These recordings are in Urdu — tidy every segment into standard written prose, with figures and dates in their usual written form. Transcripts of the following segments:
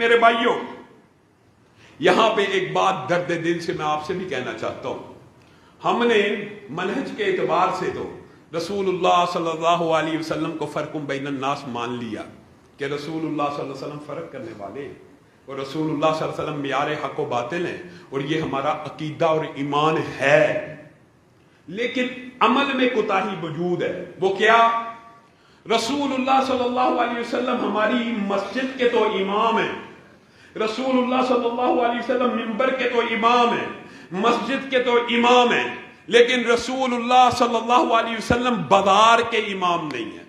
میرے بھائیوں، یہاں پہ ایک بات درد دل سے میں آپ سے بھی کہنا چاہتا ہوں۔ ہم نے منہج کے اعتبار سے تو رسول اللہ صلی اللہ علیہ وسلم کو فرق بین الناس مان لیا کہ رسول اللہ صلی اللہ علیہ وسلم فرق کرنے والے ہیں اور رسول اللہ صلی اللہ علیہ وسلم معیار حق و باطل ہیں اور یہ ہمارا عقیدہ اور ایمان ہے، لیکن عمل میں کوتاہی موجود ہے۔ وہ کیا؟ رسول اللہ صلی اللہ علیہ وسلم ہماری مسجد کے تو امام ہیں، رسول اللہ صلی اللہ علیہ وسلم منبر کے تو امام ہیں، مسجد کے تو امام ہیں، لیکن رسول اللہ صلی اللہ علیہ وسلم بازار کے امام نہیں ہیں۔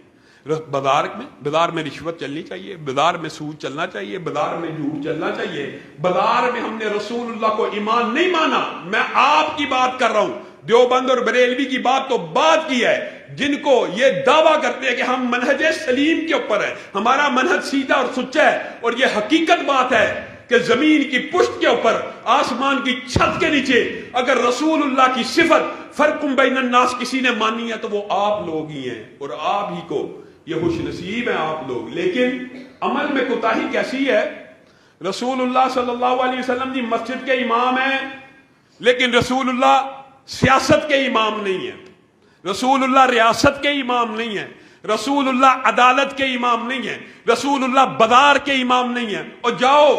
بازار میں رشوت چلنی چاہیے، بازار میں سود چلنا چاہیے، بازار میں جھوٹ چلنا چاہیے، بازار میں ہم نے رسول اللہ کو امام نہیں مانا۔ میں آپ کی بات کر رہا ہوں، دیوبند اور بریلوی کی بات تو بات کی ہے، جن کو یہ دعویٰ کرتے ہیں کہ ہم منہج سلیم کے اوپر ہیں، ہمارا منہج سیدھا اور سچا ہے، اور یہ حقیقت بات ہے کہ زمین کی پشت کے اوپر، آسمان کی چھت کے نیچے اگر رسول اللہ کی صفت فرق بین الناس کسی نے مانی ہے تو وہ آپ لوگ ہی ہیں، اور آپ ہی کو یہ خوش نصیب ہیں آپ لوگ۔ لیکن عمل میں کوتاہی کیسی ہے؟ رسول اللہ صلی اللہ علیہ وسلم جی مسجد کے امام ہیں، لیکن رسول اللہ سیاست کے امام نہیں ہیں، رسول اللہ ریاست کے امام نہیں ہیں، رسول اللہ عدالت کے امام نہیں ہیں، رسول اللہ بازار کے امام نہیں ہیں۔ اور جاؤ،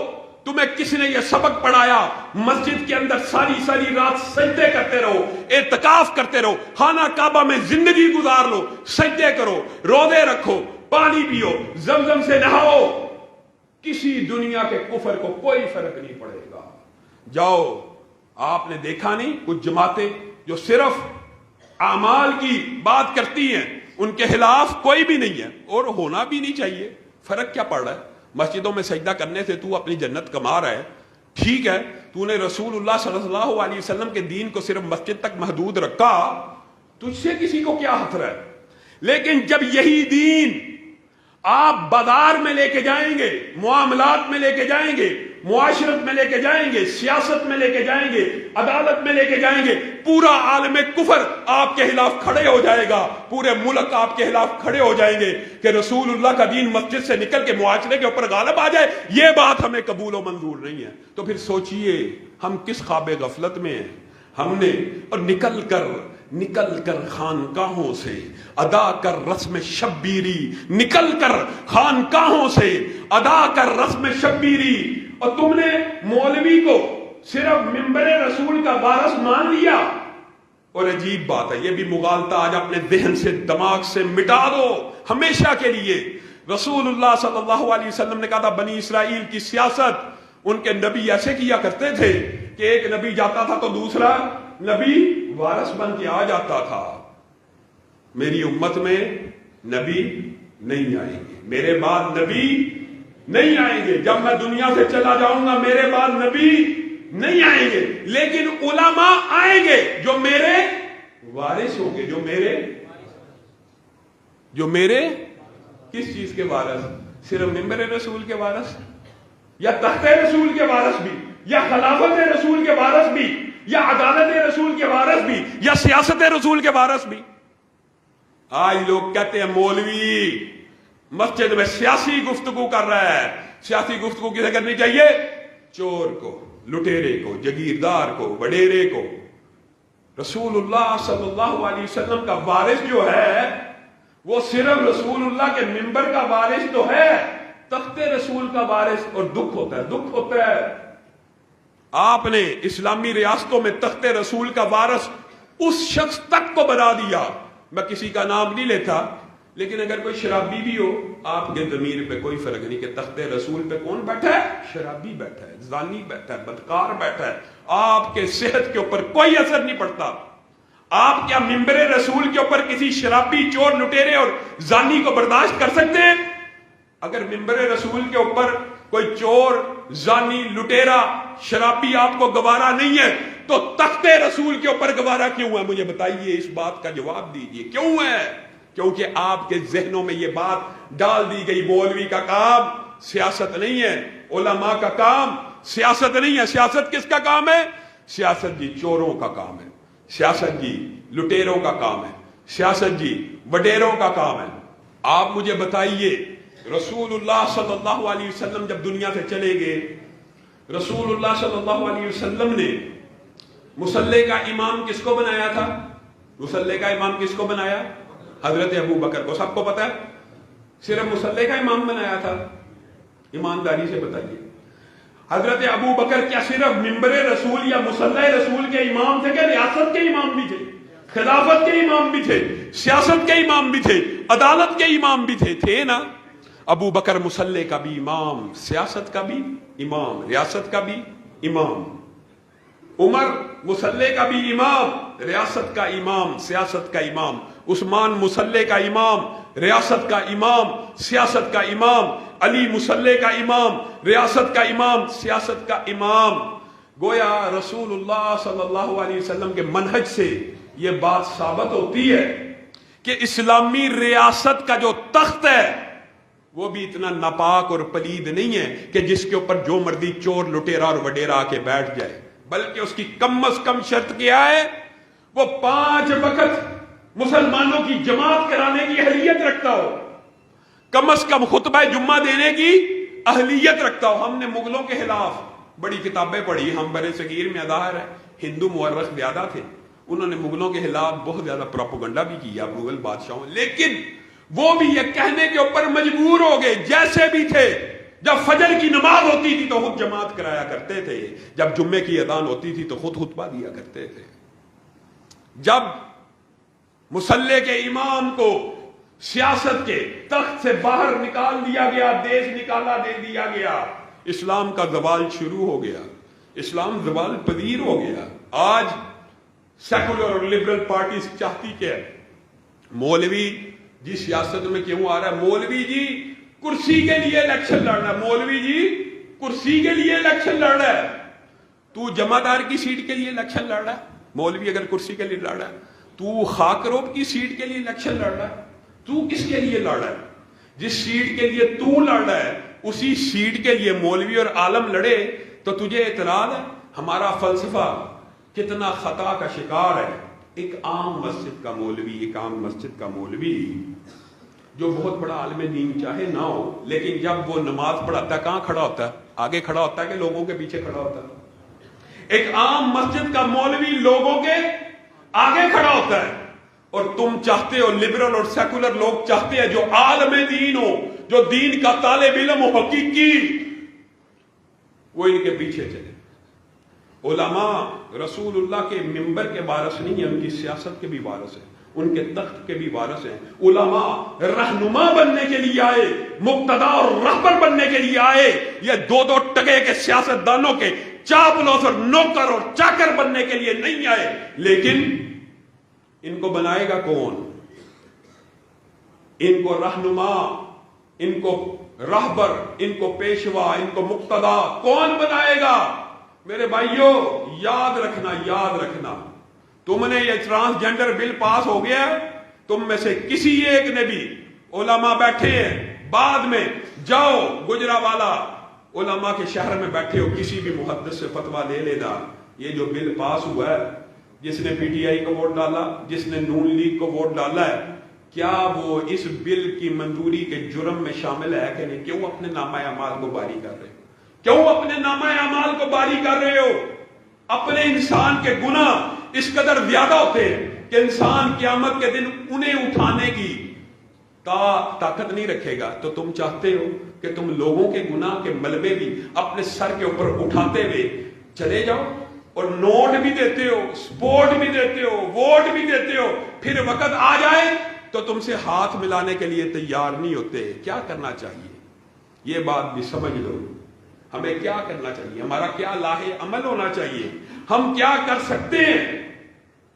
تمہیں کس نے یہ سبق پڑھایا مسجد کے اندر ساری رات سجدے کرتے رہو، اعتکاف کرتے رہو، خانہ کعبہ میں زندگی گزار لو، سجدے کرو، روزے رکھو، پانی پیو، زمزم سے نہاؤ، کسی دنیا کے کفر کو کوئی فرق نہیں پڑے گا۔ جاؤ، آپ نے دیکھا نہیں کچھ جماعتیں جو صرف اعمال کی بات کرتی ہیں، ان کے خلاف کوئی بھی نہیں ہے اور ہونا بھی نہیں چاہیے۔ فرق کیا پڑ رہا ہے؟ مسجدوں میں سجدہ کرنے سے تو اپنی جنت کما رہا ہے، ٹھیک ہے، تو نے رسول اللہ صلی اللہ علیہ وسلم کے دین کو صرف مسجد تک محدود رکھا، تجھ سے کسی کو کیا خطرہ ہے؟ لیکن جب یہی دین آپ بازار میں لے کے جائیں گے، معاملات میں لے کے جائیں گے، معاشرت میں لے کے جائیں گے، سیاست میں لے کے جائیں گے، عدالت میں لے کے جائیں گے، پورا عالم کفر آپ کے خلاف کھڑے ہو جائے گا، پورے ملک آپ کے خلاف کھڑے ہو جائیں گے کہ رسول اللہ کا دین مسجد سے نکل کے معاشرے کے اوپر غالب آ جائے۔ یہ بات ہمیں قبول و منظور نہیں ہے۔ تو پھر سوچئے ہم کس خواب غفلت میں ہیں؟ ہم نے اور نکل کر خانقاہوں سے ادا کر رسم شبیری، نکل کر خانقاہوں سے ادا کر رسم شبیری، اور تم نے مولوی کو صرف منبر رسول کا وارث مان لیا۔ اور عجیب بات ہے، یہ بھی مغالطہ آج اپنے ذہن سے، دماغ سے مٹا دو ہمیشہ کے لیے۔ رسول اللہ صلی اللہ علیہ وسلم نے کہا تھا بنی اسرائیل کی سیاست، ان کے نبی ایسے کیا کرتے تھے کہ ایک نبی جاتا تھا تو دوسرا نبی وارث بن کے آ جاتا تھا۔ میری امت میں نبی نہیں آئیں گے، میرے بعد نبی نہیں آئیں گے، جب میں دنیا سے چلا جاؤں گا میرے بعد نبی نہیں آئیں گے، لیکن علماء آئیں گے جو میرے وارث ہوں گے، جو میرے کس چیز کے وارث؟ صرف منبر رسول کے وارث، یا تخت رسول کے وارث بھی، یا خلافت رسول کے وارث بھی، یا عدالت رسول کے وارث بھی، یا سیاست رسول کے وارث بھی۔ آج لوگ کہتے ہیں مولوی مسجد میں سیاسی گفتگو کر رہا ہے۔ سیاسی گفتگو کسے کرنی چاہیے؟ چور کو، لٹیرے کو، جگیردار کو، وڈیرے کو۔ رسول اللہ صلی اللہ علیہ وسلم کا وارث جو ہے وہ صرف رسول اللہ کے منبر کا وارث تو ہے، تخت رسول کا وارث۔ اور دکھ ہوتا ہے آپ نے اسلامی ریاستوں میں تخت رسول کا وارث اس شخص تک کو بنا دیا، میں کسی کا نام نہیں لیتا، لیکن اگر کوئی شرابی بھی ہو آپ کے ضمیر پہ کوئی فرق نہیں کہ تخت رسول پہ کون بیٹھا ہے؟ شرابی بیٹھا ہے، زانی بیٹھا ہے، بدکار بیٹھا ہے، آپ کے صحت کے اوپر کوئی اثر نہیں پڑتا۔ آپ کیا منبر رسول کے اوپر کسی شرابی، چور، لٹیرے اور زانی کو برداشت کر سکتے ہیں؟ اگر منبر رسول کے اوپر کوئی چور، زانی، لٹیرا، شرابی آپ کو گوارا نہیں ہے تو تخت رسول کے اوپر گوارا کیوں ہے؟ مجھے بتائیے، اس بات کا جواب دیجئے، کیوں ہے؟ کیونکہ آپ کے ذہنوں میں یہ بات ڈال دی گئی مولوی کا کام سیاست نہیں ہے، علماء کا کام سیاست نہیں ہے۔ سیاست کس کا کام ہے؟ سیاست جی چوروں کا کام ہے، سیاست جی لٹیروں کا کام ہے، سیاست جی وڈیروں کا کام ہے۔ آپ مجھے بتائیے رسول اللہ صلی اللہ علیہ وسلم جب دنیا سے چلے گئے، رسول اللہ صلی اللہ علیہ وسلم نے مصلی کا امام کس کو بنایا تھا؟ مصلی کا امام کس کو بنایا؟ حضرت ابو بکر کو. سب کو پتا ہے؟ صرف مصلی کا امام بنایا تھا؟ ایمانداری سے بتائیے. حضرت ابو بکر کیا صرف ممبر رسول یا مصلی رسول کے امام تھے کہ ریاست کے امام بھی تھے، خلافت کے امام بھی تھے، سیاست کے امام بھی تھے، عدالت کے امام بھی تھے نا؟ ابو بکر مصلی کا بھی امام، سیاست کا بھی امام، ریاست کا بھی امام. عمر مصلی کا بھی امام، ریاست کا امام، سیاست کا امام. عثمان مصلی کا امام، ریاست کا امام، سیاست کا امام. علی مصلی کا امام، ریاست کا امام، سیاست کا امام. گویا رسول اللہ صلی اللہ علیہ وسلم کے منہج سے یہ بات ثابت ہوتی ہے کہ اسلامی ریاست کا جو تخت ہے وہ بھی اتنا ناپاک اور پلید نہیں ہے کہ جس کے اوپر جو مرضی چور لٹیرا اور وڈیرا آ کے بیٹھ جائے، بلکہ اس کی کم از کم شرط کیا ہے؟ وہ 5 وقت مسلمانوں کی جماعت کرانے کی اہلیت رکھتا ہو، کم از کم خطبہ جمعہ دینے کی اہلیت رکھتا ہو. ہم نے مغلوں کے خلاف بڑی کتابیں پڑھی، ہم برے صغیر میں ظاہر ہے ہندو مورخ زیادہ تھے، انہوں نے مغلوں کے خلاف بہت زیادہ پروپیگنڈا بھی کیا مغل بادشاہوں، لیکن وہ بھی یہ کہنے کے اوپر مجبور ہو گئے جیسے بھی تھے. جب فجر کی نماز ہوتی تھی تو خود جماعت کرایا کرتے تھے، جب جمعے کی اذان ہوتی تھی تو خود خطبہ دیا کرتے تھے. جب مصلی کے امام کو سیاست کے تخت سے باہر نکال دیا گیا، دیش نکالا دے دیا گیا، اسلام کا زوال شروع ہو گیا، اسلام زوال پذیر ہو گیا. آج سیکولر اور لبرل پارٹیز چاہتی کہ مولوی جی سیاست میں کیوں آ رہا ہے؟ مولوی جی کرسی کے لیے الیکشن لڑ رہا ہے، مولوی جی کرسی کے لیے الیکشن لڑ رہا ہے. تو جمعدار کی سیٹ کے لیے الیکشن لڑ رہا ہے؟ مولوی اگر کرسی کے لیے لڑ رہا ہے. تو خاکروب کی سیٹ کے لیے الیکشن لڑ رہا ہے، تو کس کے لیے لڑ رہا ہے؟ جس سیٹ کے لیے تو لڑ رہا ہے اسی سیٹ کے لیے مولوی اور عالم لڑے تو تجھے اعتراض ہے؟ ہمارا فلسفہ کتنا خطا کا شکار ہے. ایک عام مسجد کا مولوی، ایک عام مسجد کا مولوی جو بہت بڑا عالم دین چاہے نہ ہو، لیکن جب وہ نماز پڑھاتا ہے کہاں کھڑا ہوتا ہے؟ آگے کھڑا ہوتا ہے کہ لوگوں کے پیچھے کھڑا ہوتا ہے؟ ایک عام مسجد کا مولوی لوگوں کے آگے کھڑا ہوتا ہے. اور تم چاہتے ہو، لبرل اور سیکولر لوگ چاہتے ہیں جو عالم دین ہو، جو دین کا طالب علم ہو حقیقی، وہ ان کے پیچھے چلے. علماء رسول اللہ کے منبر کے وارث نہیں ہیں، ان کی سیاست کے بھی وارث ہیں، ان کے تخت کے بھی وارث ہیں. علماء رہنما بننے کے لیے آئے، مقتدا اور رہبر بننے کے لیے آئے. یہ 2 ٹکے کے سیاست دانوں کے چاپلوس اور نوکر اور چاکر بننے کے لیے نہیں آئے. لیکن ان کو بنائے گا کون؟ ان کو رہنما، ان کو رہبر، ان کو پیشوا، ان کو مقتدا کون بنائے گا؟ میرے بھائیوں یاد رکھنا، یاد رکھنا، تم نے یہ ٹرانسجنڈر بل پاس ہو گیا، تم میں سے کسی ایک نے بھی، علماء بیٹھے ہیں، بعد میں جاؤ گجرانوالہ علماء کے شہر میں بیٹھے ہو، کسی بھی محدث سے فتویٰ لے لینا. یہ جو بل پاس ہوا ہے، جس نے پی ٹی آئی کو ووٹ ڈالا، جس نے نون لیگ کو ووٹ ڈالا ہے، کیا وہ اس بل کی منظوری کے جرم میں شامل ہے کہ نہیں؟ کیوں اپنے نامہ اعمال کو باری کر رہے ہو؟ کیوں اپنے نامہ اعمال کو باری کر رہے ہو؟ اپنے انسان کے گناہ اس قدر زیادہ ہوتے ہیں کہ انسان قیامت کے دن انہیں اٹھانے کی طاقت نہیں رکھے گا. تو تم چاہتے ہو کہ تم لوگوں کے گناہ کے ملبے بھی اپنے سر کے اوپر اٹھاتے ہوئے چلے جاؤ، اور نوٹ بھی دیتے ہو، سپورٹ بھی دیتے ہو، ووٹ بھی دیتے ہو، پھر وقت آ جائے تو تم سے ہاتھ ملانے کے لیے تیار نہیں ہوتے. کیا کرنا چاہیے؟ یہ بات بھی سمجھ لو. ہمیں کیا کرنا چاہیے؟ ہمارا کیا لاہے عمل ہونا چاہیے؟ ہم کیا کر سکتے ہیں؟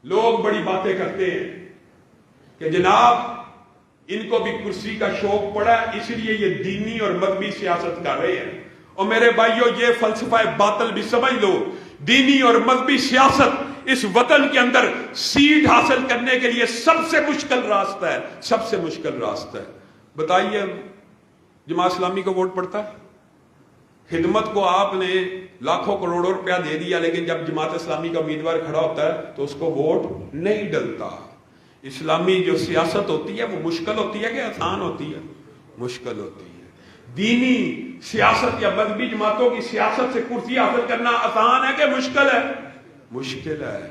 لوگ بڑی باتیں کرتے ہیں کہ جناب ان کو بھی کرسی کا شوق پڑا اس لیے یہ دینی اور مذہبی سیاست کر رہے ہیں. اور میرے بھائیوں یہ فلسفہ باطل بھی سمجھ لو. دینی اور مذہبی سیاست اس وطن کے اندر سیٹ حاصل کرنے کے لیے سب سے مشکل راستہ ہے، سب سے مشکل راستہ ہے. بتائیے جماعت اسلامی کو ووٹ پڑتا ہے؟ خدمت کو آپ نے لاکھوں کروڑوں روپیہ دے دیا، لیکن جب جماعت اسلامی کا امیدوار کھڑا ہوتا ہے تو اس کو ووٹ نہیں ڈلتا. اسلامی جو سیاست ہوتی ہے وہ مشکل ہوتی ہے کہ آسان ہوتی ہے؟ مشکل ہوتی ہے. دینی سیاست یا مذہبی جماعتوں کی سیاست سے کرسی حاصل کرنا آسان ہے کہ مشکل ہے؟ مشکل ہے،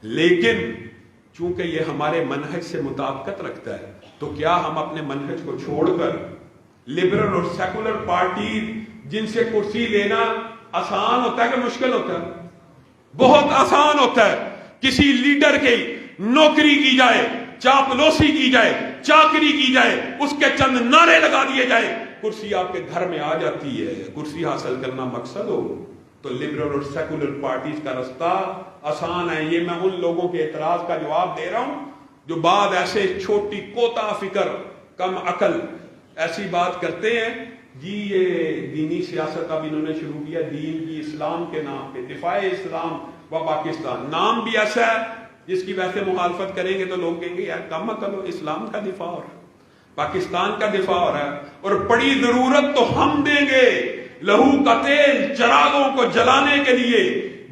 لیکن چونکہ یہ ہمارے منہج سے مطابقت رکھتا ہے تو کیا ہم اپنے منہج کو چھوڑ کر لبرل اور سیکولر پارٹی جن سے کرسی لینا آسان ہوتا ہے کہ مشکل ہوتا ہے؟ بہت آسان ہوتا ہے۔ کسی لیڈر کی نوکری کی جائے، چاپلوسی کی جائے، چاکری کی جائے، اس کے چند نعرے لگا دیے جائے، کرسی آپ کے گھر میں آ جاتی ہے۔ کرسی حاصل کرنا مقصد ہو تو لبرل اور سیکولر پارٹیز کا رستہ آسان ہے۔ یہ میں ان لوگوں کے اعتراض کا جواب دے رہا ہوں جو بعد ایسے چھوٹی کوتا فکر کم عقل ایسی بات کرتے ہیں، جی یہ دینی سیاست اب انہوں نے شروع کیا دین کی اسلام کے نام پہ، دفاع اسلام و پاکستان، نام بھی ایسا ہے جس کی ویسے مخالفت کریں گے تو لوگ کہیں گے یار کم عقل ہو، اسلام کا دفاع ہو رہا ہے، پاکستان کا دفاع ہو رہا ہے، اور بڑی ضرورت تو ہم دیں گے لہو کا تیل چراغوں کو جلانے کے لیے،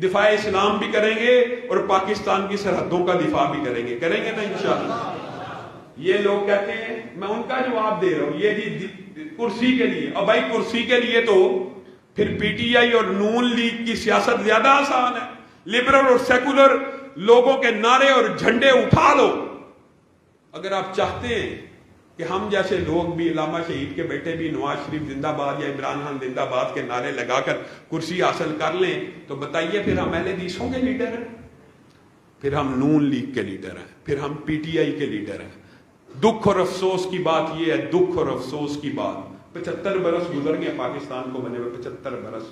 دفاع اسلام بھی کریں گے اور پاکستان کی سرحدوں کا دفاع بھی کریں گے نا انشاءاللہ۔ یہ لوگ کہتے ہیں، میں ان کا جواب دے رہا ہوں، یہ جی کرسی کے لیے، اور بھائی کرسی کے لیے تو پھر پی ٹی آئی اور نون لیگ کی سیاست زیادہ آسان ہے۔ لبرل اور سیکولر لوگوں کے نعرے اور جھنڈے اٹھا لو۔ اگر آپ چاہتے ہیں کہ ہم جیسے لوگ بھی علامہ شہید کے بیٹے بھی نواز شریف زندہ باد یا عمران خان زندہ باد کے نعرے لگا کر کرسی حاصل کر لیں تو بتائیے پھر ہم اہل حدیثوں کے لیڈر ہیں، پھر ہم نون لیگ کے لیڈر ہیں، پھر ہم پی ٹی آئی کے لیڈر ہیں۔ دکھ اور افسوس کی بات یہ ہے، دکھ اور افسوس کی بات، 75 برس گزر گئے پاکستان کو بنے ہوئے، 75 برس،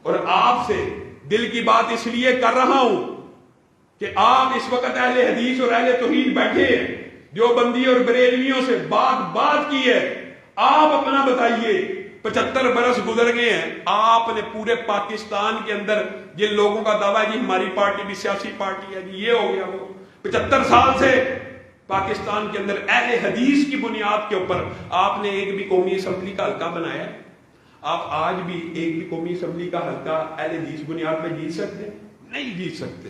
اور آپ سے دل کی بات اس لیے کر رہا ہوں کہ آپ اس وقت اہل حدیث اور اہل توحید بیٹھے ہیں، دیوبندی اور بریلویوں سے بات کی ہے، آپ اپنا بتائیے، 75 برس گزر گئے ہیں، آپ نے پورے پاکستان کے اندر جن لوگوں کا دعویٰ ہے کہ ہماری پارٹی بھی سیاسی پارٹی ہے، یہ ہو گیا، وہ 75 سال سے پاکستان کے اندر اہل حدیث کی بنیاد کے اوپر آپ نے ایک بھی قومی اسمبلی کا حلقہ بنایا ہے؟ آپ آج بھی ایک بھی قومی اسمبلی کا حلقہ اہل حدیث بنیاد پہ جیت سکتے ہیں؟ نہیں جیت سکتے۔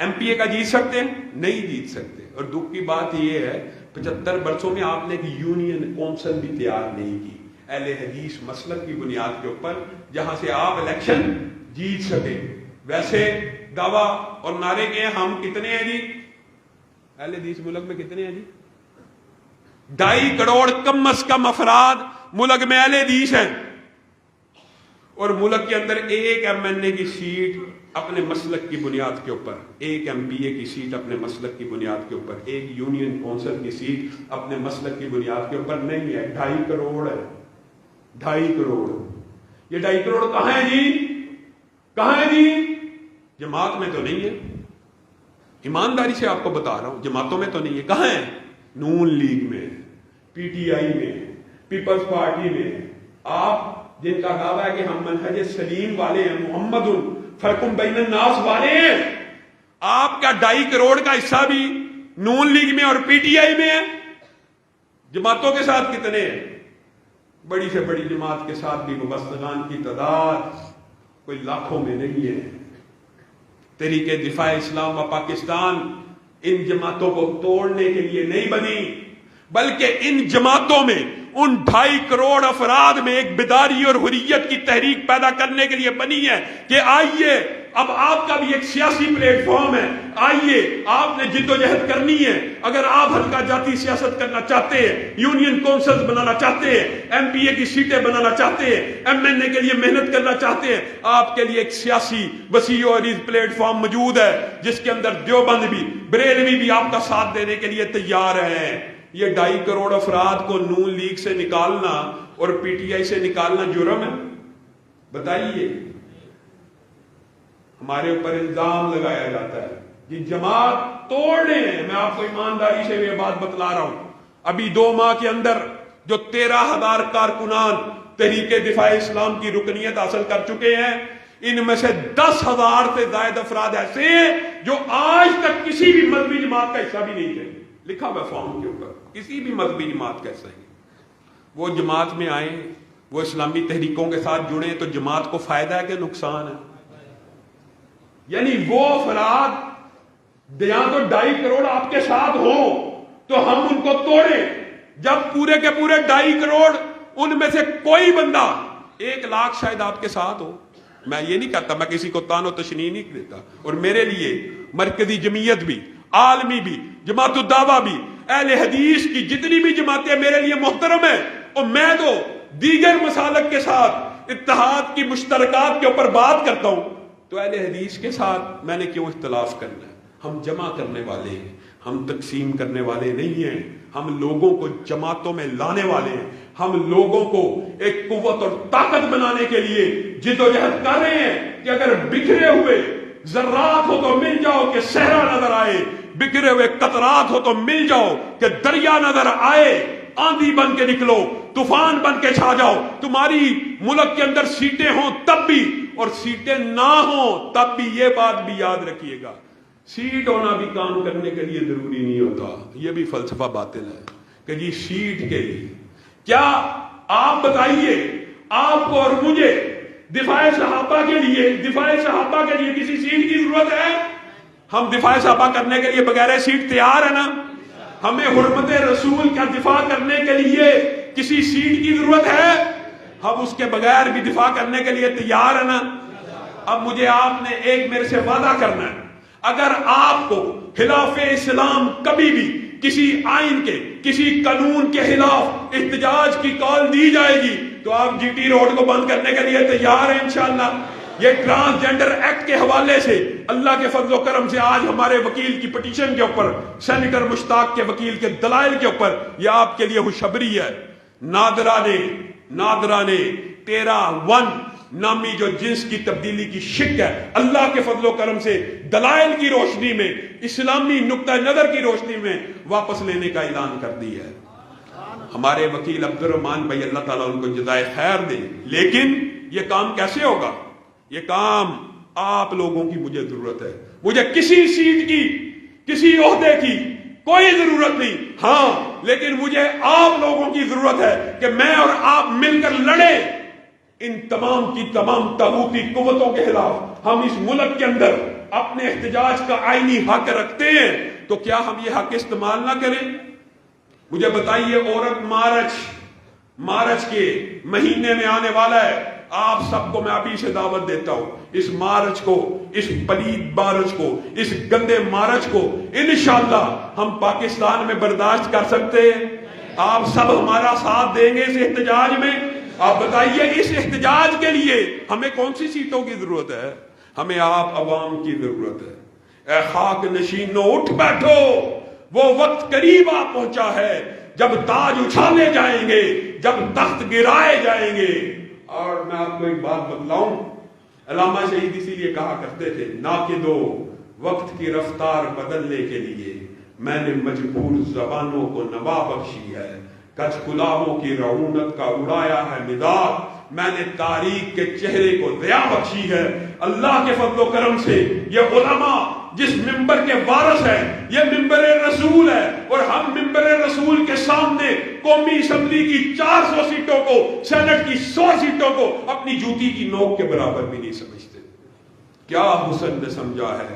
ایم پی اے کا جیت سکتے ہیں؟ نہیں جیت سکتے۔ اور دکھ کی بات یہ ہے 75 برسوں میں آپ نے ایک یونین کونسل بھی تیار نہیں کی اہل حدیث مسلک کی بنیاد کے اوپر جہاں سے آپ الیکشن جیت سکے۔ ویسے دعویٰ اور نعرے کے ہم کتنے ہیں جی؟ اہل حدیث ملک میں کتنے ہیں جی؟ 2.5 کروڑ کم از کم افراد ملک میں اہل حدیث ہیں، اور ملک کے اندر ایک ایم این اے کی سیٹ اپنے مسلک کی بنیاد کے اوپر، ایک ایم پی اے کی سیٹ اپنے مسلک کی بنیاد کے اوپر، ایک یونین کونسل کی سیٹ اپنے مسلک کی بنیاد کے اوپر نہیں ہے۔ 2.5 کروڑ ہے، 2.5 کروڑ۔ یہ 2.5 کروڑ کہاں ہے جی؟ کہاں ہے جی؟ جماعت میں تو نہیں ہے، ایمانداری سے آپ کو بتا رہا ہوں، جماعتوں میں تو نہیں ہے۔ کہاں ہے؟ نون لیگ میں، پی ٹی آئی میں، پیپلز پارٹی میں۔ آپ جن کا دعویٰ ہے کہ ہم منہج سلیم والے ہیں، محمد فرقم بین الناس والے ہیں، آپ کا 2.5 کروڑ کا حصہ بھی نون لیگ میں اور پی ٹی آئی میں ہے۔ جماعتوں کے ساتھ کتنے ہیں؟ بڑی سے بڑی جماعت کے ساتھ بھی وابستگان کی تعداد کوئی لاکھوں میں نہیں ہے۔ تحریک دفاع اسلام و پاکستان ان جماعتوں کو توڑنے کے لیے نہیں بنی، بلکہ ان جماعتوں میں ان 2.5 کروڑ افراد میں ایک بیداری اور حریت کی تحریک پیدا کرنے کے لیے بنی ہے کہ آئیے اب آپ کا بھی ایک سیاسی پلیٹ فارم ہے، آئیے آپ نے جد و جہد کرنی ہے۔ اگر آپ حلقہ جاتی سیاست کرنا چاہتے ہیں، یونین کونسلز بنانا چاہتے ہیں، ایم پی اے کی سیٹیں بنانا چاہتے ہیں، ایم این اے کے لیے محنت کرنا چاہتے ہیں، آپ کے لیے ایک سیاسی وسیع و عریض پلیٹ فارم موجود ہے جس کے اندر دیوبند بھی بریلوی بھی آپ کا ساتھ دینے کے لیے تیار ہیں۔ یہ 2.5 کروڑ افراد کو نون لیگ سے نکالنا اور پی ٹی آئی سے نکالنا جرم ہے؟ بتائیے۔ ہمارے اوپر الزام لگایا جاتا ہے یہ جماعت توڑنے ہیں۔ میں آپ کو ایمانداری سے یہ بات بتلا رہا ہوں، ابھی 2 ماہ کے اندر جو 13,000 کارکنان تحریک دفاع اسلام کی رکنیت حاصل کر چکے ہیں، ان میں سے 10,000 سے زائد افراد ایسے ہیں جو آج تک کسی بھی مذہبی جماعت کا حصہ بھی نہیں تھے، لکھا ہوا فارم کے اوپر، کسی بھی مذہبی جماعت کا حصہ نہیں۔ وہ جماعت میں آئیں، وہ اسلامی تحریکوں کے ساتھ جڑیں تو جماعت کو فائدہ ہے کہ نقصان ہے؟ یعنی وہ افراد یا تو 2.5 کروڑ آپ کے ساتھ ہوں تو ہم ان کو توڑیں، جب پورے کے پورے 2.5 کروڑ ان میں سے کوئی بندہ 1 لاکھ شاید آپ کے ساتھ ہو. میں یہ نہیں کہتا, میں کسی کو تان و تشنیع نہیں دیتا. اور میرے لیے مرکزی جمعیت بھی, عالمی بھی, جماعت الدعوہ بھی, اہل حدیث کی جتنی بھی جماعتیں میرے لیے محترم ہیں. اور میں تو دیگر مسالک کے ساتھ اتحاد کی مشترکات کے اوپر بات کرتا ہوں, تو اہل حدیث کے ساتھ میں نے کیوں اختلاف کرنا ہے؟ ہم جمع کرنے والے ہیں, ہم تقسیم کرنے والے نہیں ہیں. ہم لوگوں کو جماعتوں میں لانے والے ہیں. ہم لوگوں کو ایک قوت اور طاقت بنانے کے لیے جدوجہد کر رہے ہیں کہ اگر بکھرے ہوئے ذرات ہو تو مل جاؤ کہ صحرا نظر آئے, بکھرے ہوئے قطرات ہو تو مل جاؤ کہ دریا نظر آئے. آندھی بن کے نکلو, طوفان بن کے چھا جاؤ. تمہاری ملک کے اندر سیٹیں ہوں تب بھی, اور سیٹیں نہ ہوں تب بھی یہ بات بھی یاد رکھیے گا, سیٹ ہونا بھی کام کرنے کے لیے ضروری نہیں ہوتا. یہ بھی فلسفہ باطل ہے کہ جی سیٹ کے لیے. کیا آپ بتائیے, آپ کو اور مجھے دفاع صحابہ کے لیے کسی سیٹ کی ضرورت ہے؟ ہم دفاع صحابہ کرنے کے لیے بغیر سیٹ تیار ہے نا. ہمیں حرمت رسول کا دفاع کرنے کے لیے کسی سیٹ کی ضرورت ہے؟ ہم اس کے بغیر بھی دفاع کرنے کے لیے تیار ہے نا. اب مجھے آپ نے ایک میرے سے وعدہ کرنا ہے, اگر آپ کو خلاف اسلام کبھی بھی کسی آئین کے, کسی قانون کے خلاف احتجاج کی کال دی جائے گی تو آپ جی ٹی روڈ کو بند کرنے کے لیے تیار ہیں انشاءاللہ. یہ ٹرانسجنڈر ایکٹ کے حوالے سے اللہ کے فضل و کرم سے آج ہمارے وکیل کی پٹیشن کے اوپر, سینیٹر مشتاق کے وکیل کے دلائل کے اوپر یہ آپ کے لیے خوشخبری ہے. نادرہ نے 13-1 نامی جو جنس کی تبدیلی کی شک ہے, اللہ کے فضل و کرم سے دلائل کی روشنی میں, اسلامی نقطہ نظر کی روشنی میں واپس لینے کا اعلان کر دی ہے. ہمارے وکیل عبد الرحمان بھائی, اللہ تعالیٰ ان کو جزائے خیر دے. لیکن یہ کام کیسے ہوگا؟ یہ کام آپ لوگوں کی مجھے ضرورت ہے. مجھے کسی سیٹ کی, کسی عہدے کی کوئی ضرورت نہیں. ہاں, لیکن مجھے آپ لوگوں کی ضرورت ہے کہ میں اور آپ مل کر لڑیں ان تمام کی تمام طاغوتی قوتوں کے خلاف. ہم اس ملک کے اندر اپنے احتجاج کا آئینی حق رکھتے ہیں, تو کیا ہم یہ حق استعمال نہ کریں؟ مجھے بتائیے, عورت مارچ کے مہینے میں آنے والا ہے. آپ سب کو میں ابھی سے دعوت دیتا ہوں, اس مارچ کو, اس پلید مارچ کو, اس گندے مارچ کو انشاءاللہ ہم پاکستان میں برداشت کر سکتے ہیں. آپ سب ہمارا ساتھ دیں گے اس احتجاج میں؟ آپ بتائیے, اس احتجاج کے لیے ہمیں کون سی سیٹوں کی ضرورت ہے؟ ہمیں آپ عوام کی ضرورت ہے. اے خاک نشینوں اٹھ بیٹھو, وہ وقت قریب آ پہنچا ہے جب تاج اچھالے جائیں گے, جب تخت گرائے جائیں گے. اور میں آپ کو ایک بات بتلاؤں, علامہ شہید اسی لیے کہا کرتے تھے, ناقدو وقت کی رفتار بدلنے کے لیے میں نے مجبور زبانوں کو نوا بخشی ہے, کچھ کلاہوں کی رعونت کا اڑایا ہے مداد, میں نے تاریخ کے چہرے کو ضیاء بخشی ہے. اللہ کے فضل و کرم سے یہ علماء جس ممبر کے وارث ہیں, یہ ممبر رسول ہے, اور ہم ممبر رسول کے سامنے قومی اسمبلی کی 400 سیٹوں کو, سینٹ کی 100 سیٹوں کو اپنی جوتی کی نوک کے برابر بھی نہیں سمجھتے. کیا حسن نے سمجھا ہے,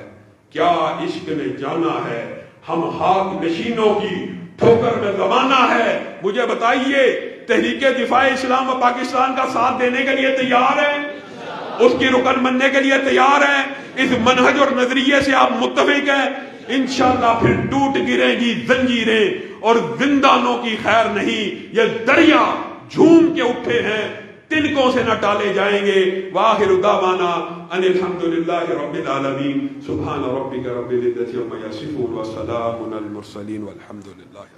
کیا عشق نے جانا ہے, ہم خاک نشینوں کی ٹھوکر میں زمانہ ہے. مجھے بتائیے, تحریک دفاع اسلام و پاکستان کا ساتھ دینے کے لیے تیار ہیں؟ اس کی رکن بننے کے لیے تیار ہیں؟ اس منہج اور نظریے سے آپ متفق ہیں؟ انشاءاللہ پھر ٹوٹ گریں گی زنجیریں اور زندانوں کی خیر نہیں. یہ دریا جھوم کے اٹھے ہیں, تنکوں سے نہ ٹالے جائیں گے. وآخر دعوانا ان الحمدللہ رب العالمین. سبحان ربک رب العزت عما یصفون وسلام علی المرسلین والحمدللہ.